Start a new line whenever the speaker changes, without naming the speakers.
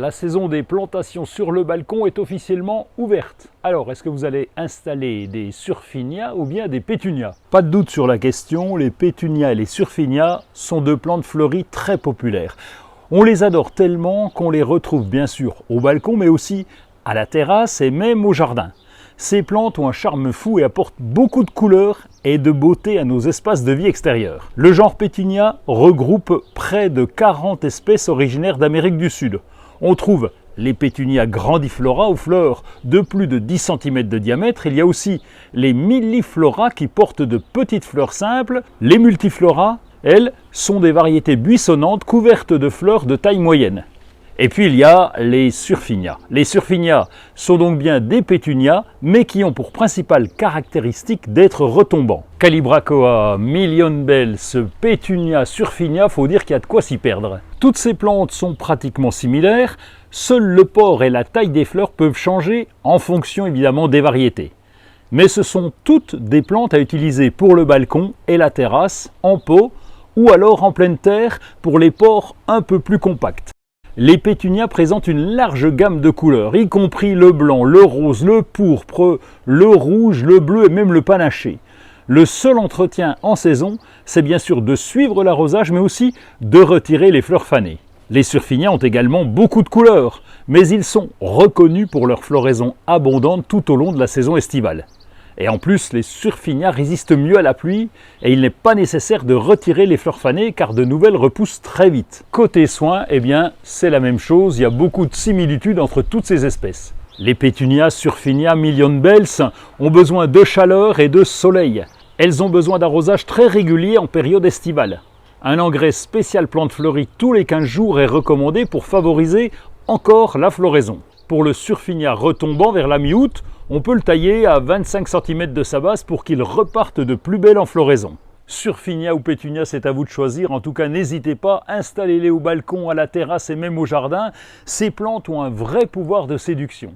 la saison des plantations sur le balcon est officiellement ouverte. Alors, est-ce que vous allez installer des surfinias ou bien des pétunias? Pas de doute sur la question, les pétunias et les surfinias sont deux plantes fleuries très populaires. On les adore tellement qu'on les retrouve bien sûr au balcon, mais aussi à la terrasse et même au jardin. Ces plantes ont un charme fou et apportent beaucoup de couleurs et de beauté à nos espaces de vie extérieurs. Le genre pétunia regroupe près de 40 espèces originaires d'Amérique du Sud. On trouve les pétunias grandiflora aux fleurs de plus de 10 cm de diamètre. Il y a aussi les milliflora qui portent de petites fleurs simples. Les multiflora, elles, sont des variétés buissonnantes couvertes de fleurs de taille moyenne. Et puis il y a les surfinias. Les surfinias sont donc bien des pétunias, mais qui ont pour principale caractéristique d'être retombants. Calibrachoa millionbels pétunia surfinia, faut dire qu'il y a de quoi s'y perdre. Toutes ces plantes sont pratiquement similaires, seul le port et la taille des fleurs peuvent changer en fonction évidemment des variétés. Mais ce sont toutes des plantes à utiliser pour le balcon et la terrasse, en pot ou alors en pleine terre pour les ports un peu plus compacts. Les pétunias présentent une large gamme de couleurs, y compris le blanc, le rose, le pourpre, le rouge, le bleu et même le panaché. Le seul entretien en saison, c'est bien sûr de suivre l'arrosage, mais aussi de retirer les fleurs fanées. Les surfinias ont également beaucoup de couleurs, mais ils sont reconnus pour leur floraison abondante tout au long de la saison estivale. Et en plus, les surfinias résistent mieux à la pluie et il n'est pas nécessaire de retirer les fleurs fanées car de nouvelles repoussent très vite. Côté soins, eh bien, c'est la même chose, il y a beaucoup de similitudes entre toutes ces espèces. Les pétunias surfinia millionbels ont besoin de chaleur et de soleil. Elles ont besoin d'arrosage très régulier en période estivale. Un engrais spécial plante fleurie tous les 15 jours est recommandé pour favoriser encore la floraison. Pour le surfinia retombant vers la mi-août, on peut le tailler à 25 cm de sa base pour qu'il reparte de plus belle en floraison. Surfinia ou pétunia, c'est à vous de choisir. En tout cas, n'hésitez pas, installez-les au balcon, à la terrasse et même au jardin. Ces plantes ont un vrai pouvoir de séduction.